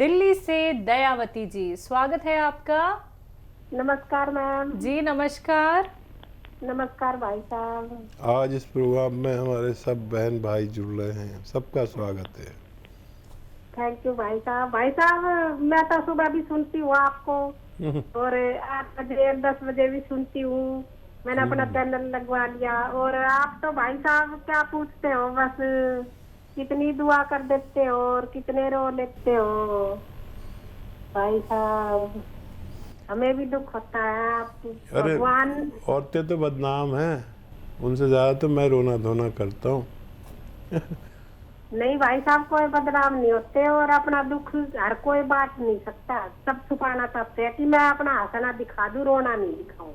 दिल्ली से दयावती जी, स्वागत है आपका। नमस्कार मैम। जी नमस्कार। नमस्कार भाई साहब। आज इस प्रोग्राम में हमारे सब बहन भाई जुड़ रहे हैं, सबका स्वागत है। थैंक यू भाई साहब। भाई साहब मैं तो सुबह भी सुनती हूँ आपको और 8 बजे 10 बजे भी सुनती हूँ। मैंने अपना चैनल लगवा लिया और आप तो भाई साहब क्या पूछते हो, बस कितनी दुआ कर देते हो और कितने रो लेते हो भाई साहब। हमें भी दुख होता है। आप अरे भगवान औरतें तो बदनाम हैं, उनसे ज़्यादा तो मैं रोना धोना करता हूँ। नहीं भाई साहब, कोई बदनाम नहीं होते और अपना दुख हर कोई बांट नहीं सकता। सब छुपाना चाहते हैं कि मैं अपना हंसना दिखा दूं, रोना नहीं दिखाऊं।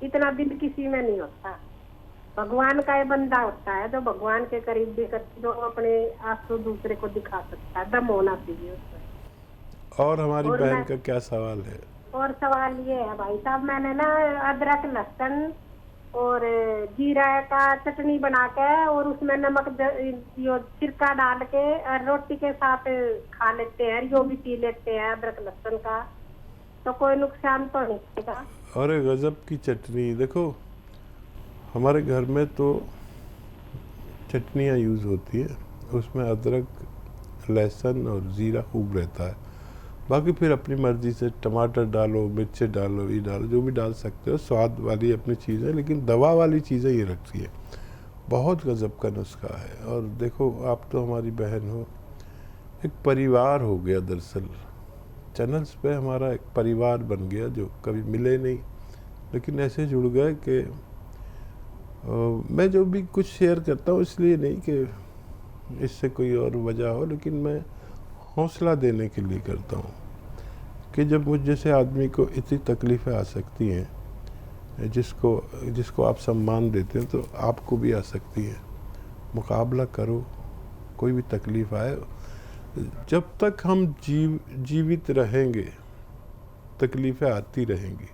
इतना दिल किसी में नहीं होता। भगवान का ये बंदा होता है जो भगवान के करीब भी करते, जो अपने आंसू दूसरे को दिखा सकता है। दम होना चाहिए उसमें। और हमारी और बहन का क्या सवाल है? और सवाल ये है भाई साहब, मैंने ना अदरक लहसुन और जीरा का चटनी बना के और उसमें नमक जो सिरका डाल के और रोटी के साथ खा लेते हैं, जो भी पी लेते हैं अदरक लहसुन का, तो कोई नुकसान तो नहीं होगा? अरे गजब की चटनी। देखो हमारे घर में तो चटनियाँ यूज़ होती है, उसमें अदरक लहसुन और ज़ीरा खूब रहता है। बाकी फिर अपनी मर्ज़ी से टमाटर डालो, मिर्चे डालो, ये डालो, जो भी डाल सकते हो। स्वाद वाली अपनी चीज़ है, लेकिन दवा वाली चीज़ें ये रखती है। बहुत गजब का नुस्खा है। और देखो आप तो हमारी बहन हो, एक परिवार हो गया दरअसल। चैनल्स पे हमारा एक परिवार बन गया, जो कभी मिले नहीं लेकिन ऐसे जुड़ गए कि मैं जो भी कुछ शेयर करता हूँ इसलिए नहीं कि इससे कोई और वजह हो, लेकिन मैं हौसला देने के लिए करता हूँ कि जब मुझ जैसे आदमी को इतनी तकलीफ़ें आ सकती हैं, जिसको आप सम्मान देते हैं, तो आपको भी आ सकती है। मुकाबला करो, कोई भी तकलीफ़ आए। जब तक हम जीवित रहेंगे तकलीफ़ें आती रहेंगी।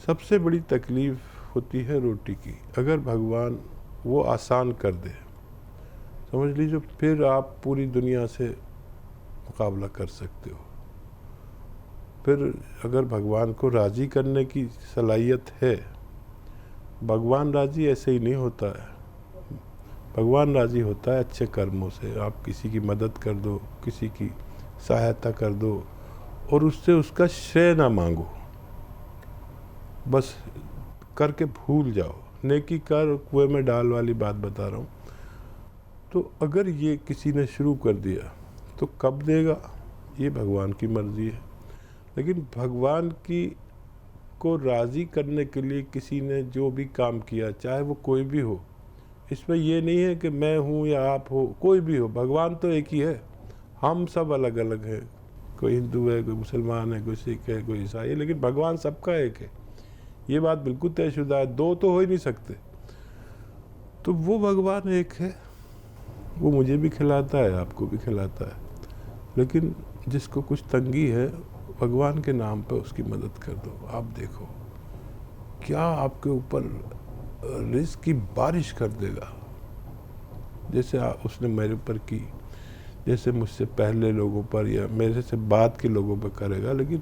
सबसे बड़ी तकलीफ़ होती है रोटी की। अगर भगवान वो आसान कर दे, समझ लीजिए, फिर आप पूरी दुनिया से मुकाबला कर सकते हो। फिर अगर भगवान को राज़ी करने की सलाहियत है, भगवान राज़ी ऐसे ही नहीं होता है। भगवान राज़ी होता है अच्छे कर्मों से। आप किसी की मदद कर दो, किसी की सहायता कर दो और उससे उसका श्रेय ना मांगो, बस करके भूल जाओ। नेकी कर कुएं में डाल वाली बात बता रहा हूँ। तो अगर ये किसी ने शुरू कर दिया तो कब देगा ये भगवान की मर्ज़ी है। लेकिन भगवान की को राज़ी करने के लिए किसी ने जो भी काम किया, चाहे वो कोई भी हो, इसमें ये नहीं है कि मैं हूँ या आप हो, कोई भी हो, भगवान तो एक ही है। हम सब अलग अलग हैं, कोई हिंदू है, कोई मुसलमान है, कोई सिख है, कोई ईसाई है, लेकिन भगवान सबका एक है। ये बात बिल्कुल तयशुदा है, दो तो हो ही नहीं सकते। तो वो भगवान एक है, वो मुझे भी खिलाता है, आपको भी खिलाता है। लेकिन जिसको कुछ तंगी है, भगवान के नाम पे उसकी मदद कर दो। आप देखो क्या आपके ऊपर रिज़्क की बारिश कर देगा, जैसे उसने मेरे ऊपर की, जैसे मुझसे पहले लोगों पर या मेरे से बाद के लोगों पर करेगा। लेकिन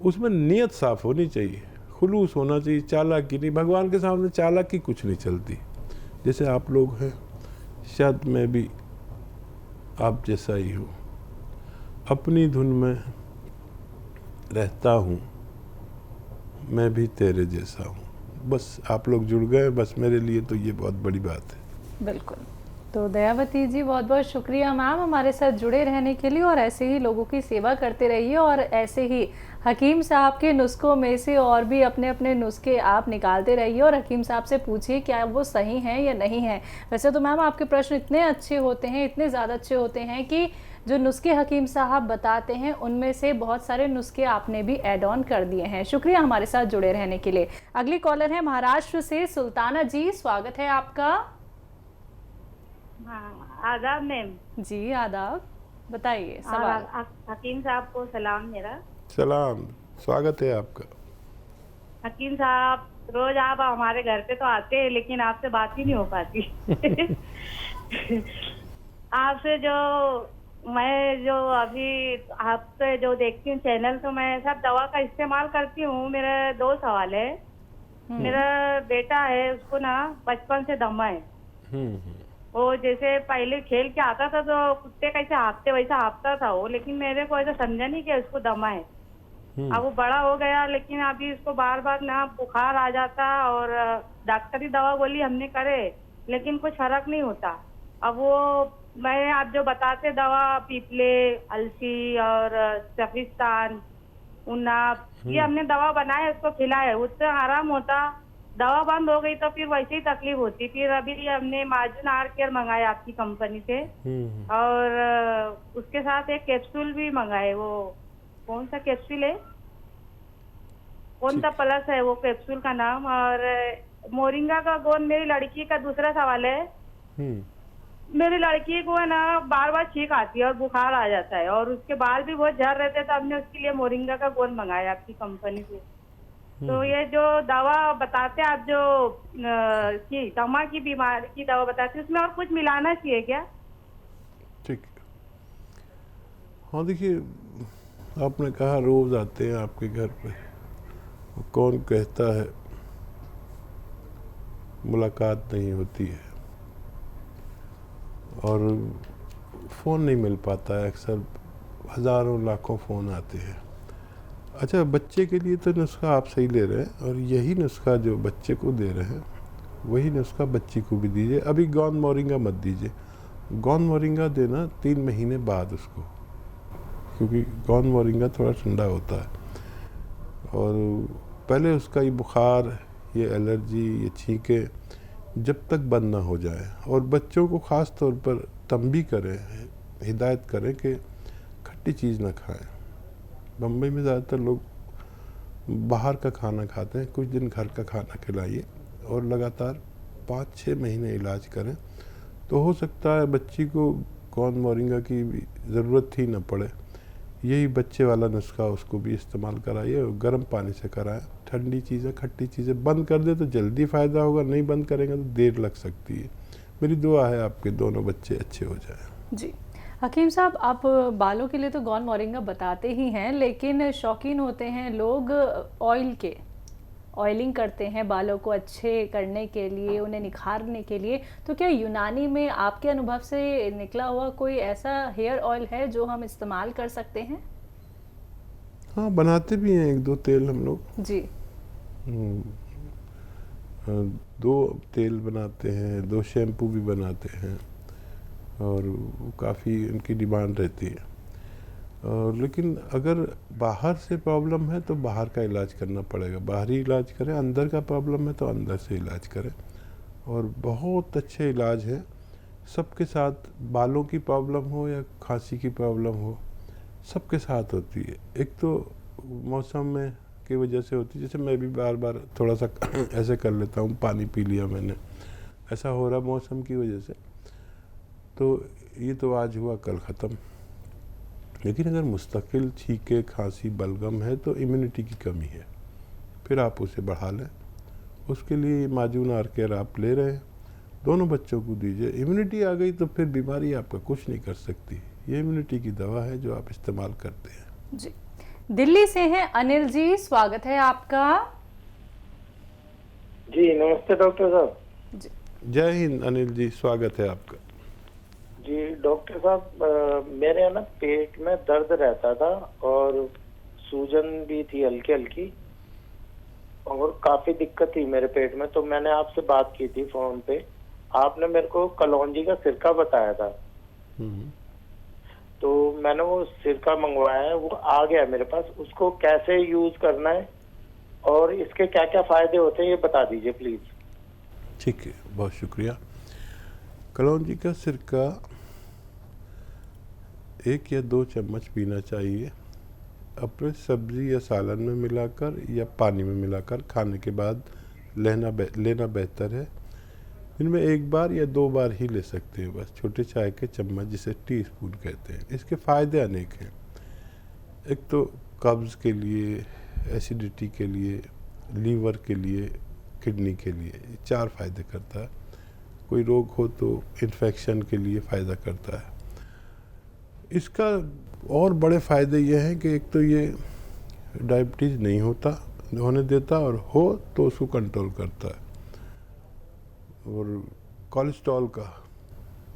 उसमें नीयत साफ़ होनी चाहिए, खुलूस होना चाहिए, चालाकी नहीं। भगवान के सामने चालाकी कुछ नहीं चलती। जैसे आप लोग हैं, शायद मैं भी आप जैसा ही हूँ, अपनी धुन में रहता हूँ, मैं भी तेरे जैसा हूँ। बस आप लोग जुड़ गए, बस मेरे लिए तो ये बहुत बड़ी बात है। बिल्कुल। तो दयावती जी बहुत बहुत शुक्रिया मैम हमारे साथ जुड़े रहने के लिए, और ऐसे ही लोगों की सेवा करते रहिए और ऐसे ही हकीम साहब के नुस्खों में से और भी अपने अपने नुस्खे आप निकालते रहिए और हकीम साहब से पूछिए क्या वो सही हैं या नहीं हैं। वैसे तो मैम आपके प्रश्न इतने अच्छे होते हैं, इतने ज़्यादा अच्छे होते हैं कि जो नुस्खे हकीम साहब बताते हैं उनमें से बहुत सारे नुस्खे आपने भी ऐड ऑन कर दिए हैं। शुक्रिया हमारे साथ जुड़े रहने के लिए। अगली कॉलर है महाराष्ट्र से सुल्ताना जी, स्वागत है आपका। हाँ, आदाब मैम। जी आदाब, बताइए सवाल। हकीम साहब को सलाम मेरा। सलाम, स्वागत है आपका। हकीम साहब, रोज आप हमारे घर पे तो आते हैं लेकिन आपसे बात ही नहीं हो पाती। आपसे जो मैं जो अभी आपके जो देखती हूँ चैनल, तो मैं सब दवा का इस्तेमाल करती हूँ। मेरा 2 सवाल है। मेरा बेटा है, उसको ना बचपन से दमा है। वो जैसे पहले खेल के आता था तो कुत्ते कैसे हाँफते वैसा हाँफता था वो, लेकिन मेरे को ऐसा समझा नहीं कि उसको दमा है। अब वो बड़ा हो गया, लेकिन अभी उसको बार बार ना बुखार आ जाता और डॉक्टरी दवा गोली हमने करे, लेकिन कुछ फर्क नहीं होता। अब वो मैं आप जो बताते दवा पीपले, अलसी और सफिस्तान, उन्नाप, ये हमने दवा बनाए, उसको खिलाए, उससे आराम होता। दवा बंद हो गई तो फिर वैसे ही तकलीफ होती। फिर अभी हमने मार्जिन आर केयर मंगाया आपकी कंपनी से, और उसके साथ एक कैप्सूल भी मंगाए। वो कौन सा कैप्सूल है, कौन सा प्लस है वो कैप्सूल का नाम। और मोरिंगा का गोंद। मेरी लड़की का दूसरा सवाल है। मेरी लड़की को है ना बार बार छींक आती है और बुखार आ जाता है, और उसके बाल भी बहुत झड़ रहे थे, तो हमने उसके लिए मोरिंगा का गोंद मंगाया आपकी कंपनी से। तो ये जो दवा बताते हैं आप, जो दमा की बीमारी की दवा बताते हैं, उसमें और कुछ मिलाना चाहिए क्या? ठीक है। हाँ देखिए, आपने कहा रोज आते हैं आपके घर पे, कौन कहता है मुलाकात नहीं होती है, और फ़ोन नहीं मिल पाता है। अक्सर हज़ारों लाखों फ़ोन आते हैं। अच्छा, बच्चे के लिए तो नुस्खा आप सही ले रहे हैं, और यही नुस्खा जो बच्चे को दे रहे हैं वही नुस्खा बच्ची को भी दीजिए। अभी गोंद मोरिंगा मत दीजिए। गोंद मोरिंगा देना 3 महीने बाद उसको, क्योंकि गोंद मोरिंगा थोड़ा ठंडा होता है, और पहले उसका ये बुखार, ये एलर्जी, ये छींके जब तक बंद ना हो जाए। और बच्चों को ख़ास तौर पर तंबी करें, हिदायत करें कि खट्टी चीज़ ना खाएं। बम्बई में ज़्यादातर लोग बाहर का खाना खाते हैं, कुछ दिन घर का खाना खिलाइए, और लगातार 5-6 महीने इलाज करें, तो हो सकता है बच्ची को गोंद मोरिंगा की ज़रूरत ही ना पड़े। यही बच्चे वाला नुस्खा उसको भी इस्तेमाल कराइए, और गर्म पानी से कराएं। ठंडी चीज़ें, खट्टी चीज़ें बंद कर दे तो जल्दी फ़ायदा होगा, नहीं बंद करेंगे तो देर लग सकती है। मेरी दुआ है आपके दोनों बच्चे अच्छे हो जाएं। जी हकीम साहब, आप बालों के लिए तो गोंद मोरिंगा बताते ही हैं, लेकिन शौकीन होते हैं लोग ऑयल के, ऑयलिंग करते हैं बालों को अच्छे करने के लिए, उन्हें निखारने के लिए। तो क्या यूनानी में आपके अनुभव से निकला हुआ कोई ऐसा हेयर ऑयल है जो हम इस्तेमाल कर सकते हैं? हाँ, बनाते भी हैं 1-2 तेल हम लोग जी। 2 तेल बनाते हैं, 2 शैम्पू भी बनाते हैं, और काफ़ी उनकी डिमांड रहती है। लेकिन अगर बाहर से प्रॉब्लम है तो बाहर का इलाज करना पड़ेगा, बाहरी इलाज करें। अंदर का प्रॉब्लम है तो अंदर से इलाज करें, और बहुत अच्छे इलाज हैं सबके साथ। बालों की प्रॉब्लम हो या खांसी की प्रॉब्लम हो, सबके साथ होती है। एक तो मौसम में की वजह से होती है, जैसे मैं भी बार बार थोड़ा सा ऐसे कर लेता हूँ, पानी पी लिया मैंने, ऐसा हो रहा मौसम की वजह से, तो ये तो आज हुआ कल ख़त्म। लेकिन अगर मुस्तकिल छींके, खांसी, बलगम है तो इम्यूनिटी की कमी है, फिर आप उसे बढ़ा लें। उसके लिए माजून आर केयर आप ले रहे हैं, दोनों बच्चों को दीजिए। इम्यूनिटी आ गई तो फिर बीमारी आपका कुछ नहीं कर सकती। ये इम्यूनिटी की दवा है जो आप इस्तेमाल करते हैं। जी, दिल्ली से हैं अनिल जी, स्वागत है आपका। जी नमस्ते डॉक्टर साहब। जय हिंद अनिल जी, स्वागत है आपका। जी डॉक्टर साहब, मेरे ना पेट में दर्द रहता था, और सूजन भी थी हल्की हल्की, और काफी दिक्कत थी मेरे पेट में। तो मैंने आपसे बात की थी फोन पे, आपने मेरे को कलौंजी का सिरका बताया था। तो मैंने वो सिरका मंगवाया है, वो आ गया मेरे पास। उसको कैसे यूज करना है और इसके क्या क्या फायदे होते हैं ये बता दीजिए प्लीज। ठीक है, बहुत शुक्रिया। कलौंजी का सिरका 1 या 2 चम्मच पीना चाहिए, अपने सब्जी या सालन में मिलाकर या पानी में मिलाकर खाने के बाद लेना बेहतर है। इनमें 1 बार या 2 बार ही ले सकते हैं बस, छोटे चाय के चम्मच जिसे टीस्पून कहते हैं। इसके फ़ायदे अनेक हैं। एक तो कब्ज़ के लिए, एसिडिटी के लिए, लीवर के लिए, किडनी के लिए, ये 4 फ़ायदे करता है। कोई रोग हो तो इन्फेक्शन के लिए फ़ायदा करता है। इसका और बड़े फ़ायदे ये हैं कि एक तो ये डायबिटीज़ नहीं होने देता, और हो तो उसको कंट्रोल करता है। और कोलेस्ट्रॉल का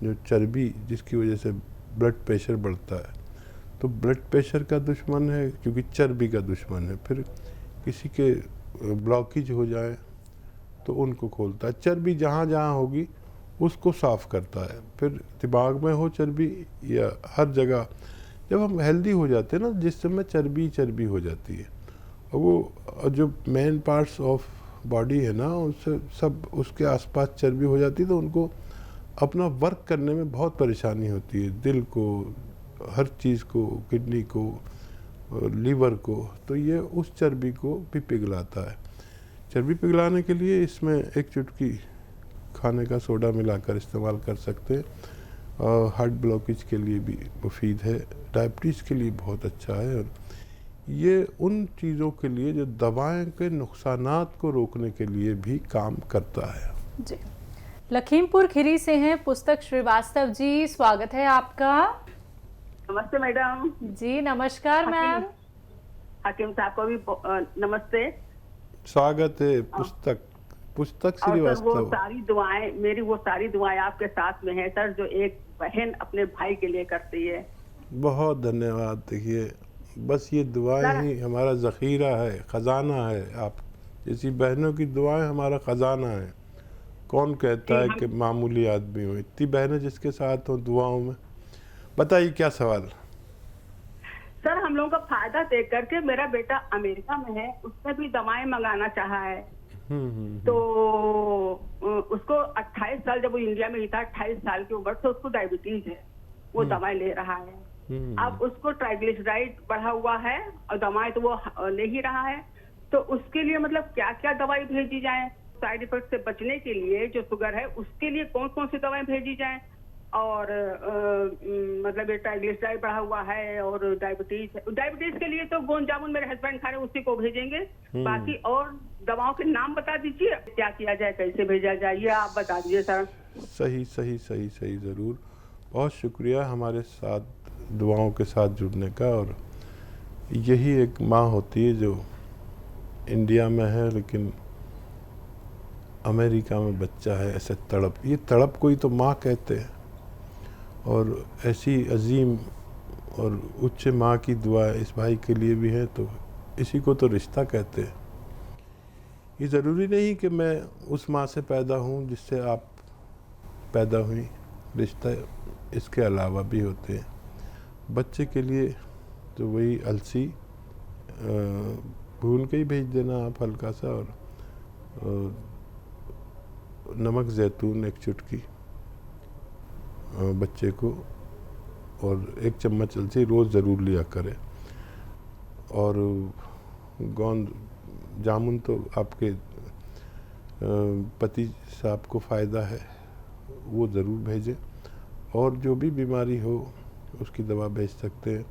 जो चर्बी जिसकी वजह से ब्लड प्रेशर बढ़ता है, तो ब्लड प्रेशर का दुश्मन है क्योंकि चर्बी का दुश्मन है। फिर किसी के ब्लॉकेज हो जाए तो उनको खोलता है। चर्बी जहाँ जहाँ होगी उसको साफ़ करता है। फिर दिमाग में हो चर्बी या हर जगह, जब हम हेल्दी हो जाते हैं ना, जिस समय चर्बी हो जाती है, और वो जो मेन पार्ट्स ऑफ बॉडी है ना, उससे सब उसके आसपास चर्बी हो जाती है, तो उनको अपना वर्क करने में बहुत परेशानी होती है, दिल को, हर चीज़ को, किडनी को, लीवर को। तो ये उस चर्बी को भी पिघलाता है। चर्बी पिघलाने के लिए इसमें एक चुटकी खाने का सोडा मिलाकर इस्तेमाल कर सकते हैं। और हार्ट ब्लॉकेज के लिए भी मुफीद है, डायबिटीज़ के लिए बहुत अच्छा है। और ये उन चीज़ों के लिए जो दवाएं के नुकसानात को रोकने के लिए भी काम करता है। जी, लखीमपुर खीरी से हैं पुस्तक श्रीवास्तव जी, स्वागत है आपका। नमस्ते मैडम जी नमस्कार मैम। हकीम साहब को भी नमस्ते, स्वागत है। पुस्तक और सर वो श्रीवास्तव। सारी दुआएं, मेरी वो सारी दुआएं आपके साथ में है सर, जो एक बहन अपने भाई के लिए करती है। बहुत धन्यवाद। देखिए, बस ये दुआएं ही हमारा ज़ख़ीरा है, ख़जाना है। आप जैसी बहनों की दुआएं हमारा ख़जाना है। कौन कहता है कि मामूली आदमी हो, इतनी बहनें जिसके साथ हो दुआओं में। बताइए क्या सवाल। सर हम लोगों का फायदा देख करके मेरा बेटा अमेरिका में है, उसने भी दवाएं मंगाना चाहा है। तो उसको 28 साल, जब वो इंडिया में ही था, 28 साल की उम्र से उसको डायबिटीज है, वो दवाएं ले रहा है। अब उसको ट्राइग्लिसराइड बढ़ा हुआ है और दवाएं तो वो ले ही रहा है। तो उसके लिए मतलब क्या क्या दवाई भेजी जाए, साइड इफेक्ट से बचने के लिए, जो शुगर है उसके लिए कौन कौन सी दवाएं भेजी जाए। और मतलब ये ट्राइग्लिसराइड बढ़ा हुआ है और डायबिटीज के लिए तो गोंद जामुन मेरे हस्बैंड खा रहे, उसी को भेजेंगे। बाकी और दवाओं के नाम बता दीजिए, क्या किया जाए, कैसे भेजा जाए, ये आप बता दीजिए सर। सही ज़रूर। बहुत शुक्रिया हमारे साथ दुआओं के साथ जुड़ने का। और यही एक माँ होती है जो इंडिया में है लेकिन अमेरिका में बच्चा है, ऐसे तड़प, ये तड़प को ही तो माँ कहते हैं। और ऐसी अजीम और उच्च माँ की दुआ इस भाई के लिए भी है, तो इसी को तो रिश्ता कहते हैं। ये ज़रूरी नहीं कि मैं उस माँ से पैदा हूँ जिससे आप पैदा हुई, रिश्ता इसके अलावा भी होते हैं। बच्चे के लिए तो वही अलसी भून के ही भेज देना आप हल्का सा, और नमक ज़ैतून एक चुटकी बच्चे को, और 1 चम्मच अलसी रोज़ ज़रूर लिया करें। और गोंद जामुन तो आपके पति साहब को फ़ायदा है, वो ज़रूर भेजें। और जो भी बीमारी हो उसकी दवा भेज सकते हैं।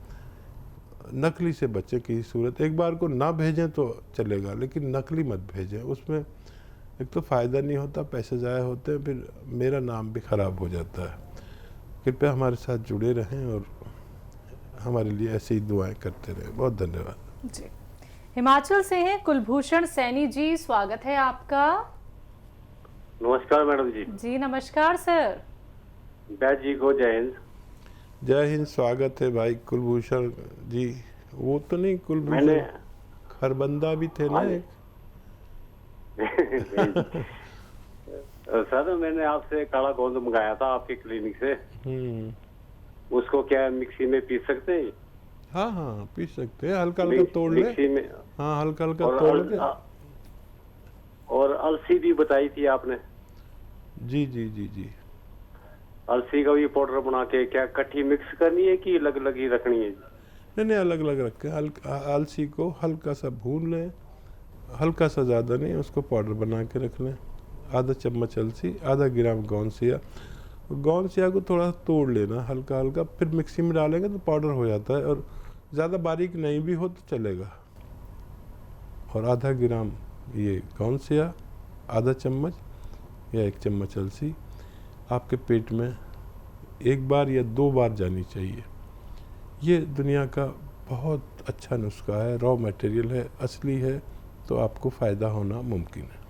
नकली से बच्चे की सूरत, एक बार को ना भेजें तो चलेगा, लेकिन नकली मत भेजें। उसमें एक तो फ़ायदा नहीं होता, पैसे ज़ाया होते हैं, फिर मेरा नाम भी ख़राब हो जाता है। कृपया हमारे साथ जुड़े रहें और हमारे लिए ऐसी ही दुआएं करते रहें। बहुत धन्यवाद जी। हिमाचल से हैं कुलभूषण सैनी जी, स्वागत है आपका। नमस्कार मैडम जी। जी नमस्कार सर। बैद जी को जय हिंद। जय हिंद। स्वागत है भाई कुलभूषण जी। वो तो नहीं कुलभूषण, मैंने खरबंदा भी थे ना एक। सर मैंने आपसे काला गोंद मंगाया था आपके क्लिनिक से। उसको क्या मिक्सी में पीस सकते हैं? हाँ पी सकते हैं, हल्का हल्का तोड़ ले। मिक्सी में, हाँ हल्का हल्का तोड़ के। और अलसी भी बताई थी आपने। जी। अलसी का भी पाउडर बना के क्या इकट्ठी मिक्स करनी है कि अलग अलग ही रखनी है? नहीं अलग अलग रखें। अलसी को हल्का सा भून लें, हल्का सा, ज़्यादा नहीं, उसको पाउडर बना के रख लें। आधा चम्मच अलसी, आधा ग्राम गोंसिया को थोड़ा तोड़ लेना हल्का हल्का, फिर मिक्सी में डालेंगे तो पाउडर हो जाता है। और ज़्यादा बारीक नहीं भी हो तो चलेगा। और आधा ग्राम ये गोंसिया, आधा चम्मच या 1 चम्मच अलसी आपके पेट में 1 बार या 2 बार जानी चाहिए। ये दुनिया का बहुत अच्छा नुस्खा है, रॉ मटेरियल है, असली है, तो आपको फ़ायदा होना मुमकिन है।